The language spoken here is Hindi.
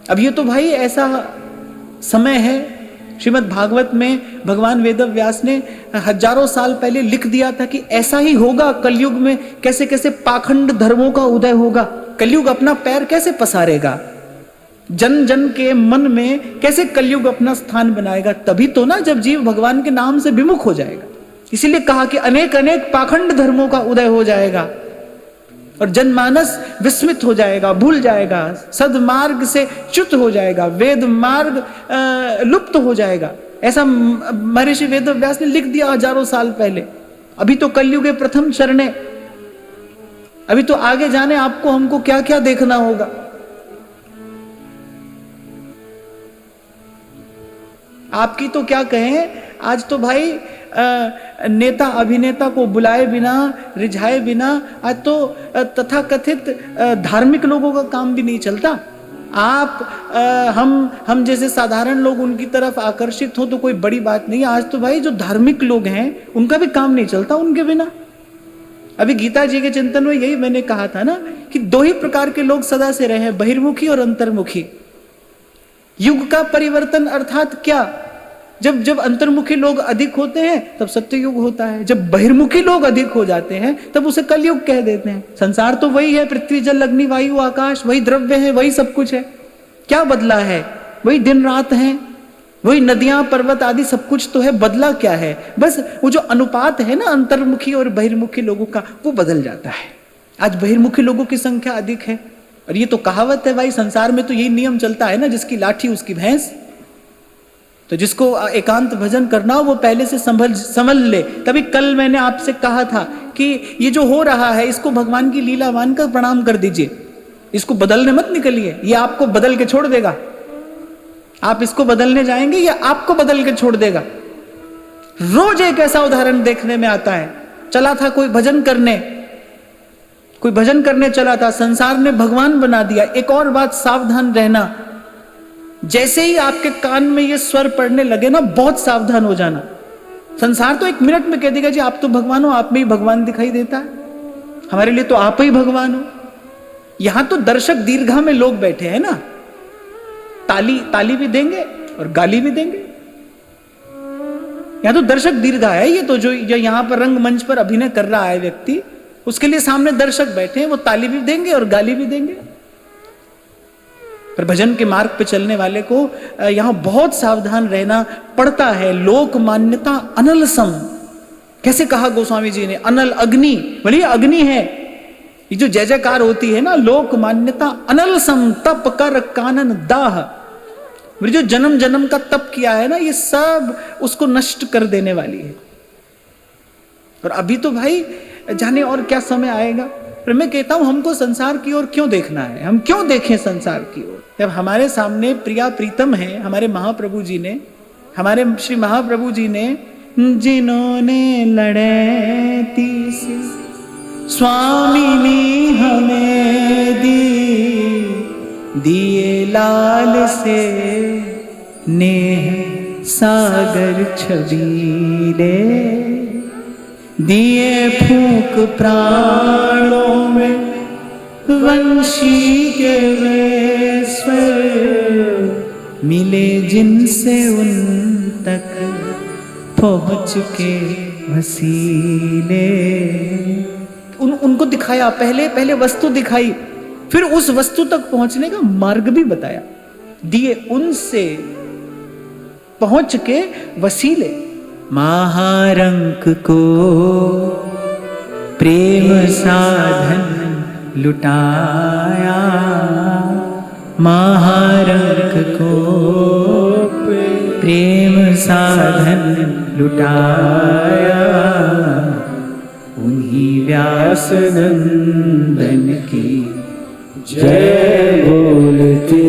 अब ये तो भाई ऐसा समय है, श्रीमद् भागवत में भगवान वेद व्यास ने हजारों साल पहले लिख दिया था कि ऐसा ही होगा कलयुग में, कैसे कैसे पाखंड धर्मों का उदय होगा, कलयुग अपना पैर कैसे पसारेगा, जन जन के मन में कैसे कलयुग अपना स्थान बनाएगा। तभी तो ना जब जीव भगवान के नाम से विमुख हो जाएगा। इसीलिए कहा कि अनेक अनेक पाखंड धर्मों का उदय हो जाएगा और जनमानस विस्मित हो जाएगा, भूल जाएगा, सदमार्ग से च्युत हो जाएगा, वेद मार्ग लुप्त हो जाएगा। ऐसा महर्षि वेद व्यास ने लिख दिया हजारों साल पहले। अभी तो कलयुग के प्रथम चरणे, अभी तो आगे जाने आपको हमको क्या क्या देखना होगा। आपकी तो क्या कहें, आज तो भाई नेता अभिनेता को बुलाए बिना, रिझाए बिना आज तो तथाकथित धार्मिक लोगों का काम भी नहीं चलता। आप हम जैसे साधारण लोग उनकी तरफ आकर्षित हो तो कोई बड़ी बात नहीं। आज तो भाई जो धार्मिक लोग हैं उनका भी काम नहीं चलता उनके बिना। अभी गीता जी के चिंतन में यही मैंने कहा था ना कि दो ही प्रकार के लोग सदा से रहे, बहिर्मुखी और अंतर्मुखी। युग का परिवर्तन अर्थात क्या, जब जब अंतर्मुखी लोग अधिक होते हैं तब सत्ययुग होता है, जब बहिर्मुखी लोग अधिक हो जाते हैं तब उसे कलयुग कह देते हैं। संसार तो वही है, पृथ्वी जल अग्नि वायु आकाश, वही द्रव्य है, वही सब कुछ है। क्या बदला है? वही दिन रात है, वही नदियां पर्वत आदि सब कुछ तो है। बदला क्या है? बस वो जो अनुपात है ना अंतर्मुखी और बहिर्मुखी लोगों का, वो बदल जाता है। आज बहिर्मुखी लोगों की संख्या अधिक है और ये तो कहावत है भाई, संसार में तो यही नियम चलता है ना, जिसकी लाठी उसकी भैंस। तो जिसको एकांत भजन करना हो वो पहले से समझ ले। तभी कल मैंने आपसे कहा था कि ये जो हो रहा है इसको भगवान की लीला मानकर प्रणाम कर दीजिए, इसको बदलने मत निकलिए, ये आपको बदल के छोड़ देगा। आप इसको बदलने जाएंगे या आपको बदल के छोड़ देगा। रोज एक ऐसा उदाहरण देखने में आता है। चला था कोई भजन करने चला था, संसार ने भगवान बना दिया। एक और बात सावधान रहना, जैसे ही आपके कान में ये स्वर पड़ने लगे ना, बहुत सावधान हो जाना। संसार तो एक मिनट में कह देगा जी आप तो भगवान हो, आप में ही भगवान दिखाई देता है, हमारे लिए तो आप ही भगवान हो। यहां तो दर्शक दीर्घा में लोग बैठे हैं ना, ताली भी देंगे और गाली भी देंगे। यहां तो दर्शक दीर्घा है। ये तो जो यहां पर रंगमंच पर अभिनय कर रहा है व्यक्ति, उसके लिए सामने दर्शक बैठे हैं, वो ताली भी देंगे और गाली भी देंगे। पर भजन के मार्ग पे चलने वाले को यहां बहुत सावधान रहना पड़ता है। लोक मान्यता अनल सम, कैसे कहा गोस्वामी जी ने, अनल अग्नि, बोलिए अग्नि है। ये जो जय जयकार होती है ना, लोक मान्यता अनल सम, तप कर कानन दाह। जो जन्म जन्म का तप किया है ना, ये सब उसको नष्ट कर देने वाली है। और अभी तो भाई जाने और क्या समय आएगा। पर मैं कहता हूं हमको संसार की ओर क्यों देखना है, हम क्यों देखें संसार की ओर, जब हमारे सामने प्रिया प्रीतम है हमारे महाप्रभु जी ने, हमारे श्री महाप्रभु जी ने, जिन्होंने लड़े तीस स्वामी हमें दिए लाल से नेह सागर छबीले, दिए फूंक प्राणों में वंशी के वे स्वर, मिले जिनसे उन तक पहुंच के वसीले। उनको दिखाया, पहले वस्तु दिखाई, फिर उस वस्तु तक पहुंचने का मार्ग भी बताया, दिए उनसे पहुंच के वसीले। महारंक को प्रेम साधन लुटाया, महारंक को प्रेम साधन लुटाया, उन्हीं व्यास नंदन की जय बोलते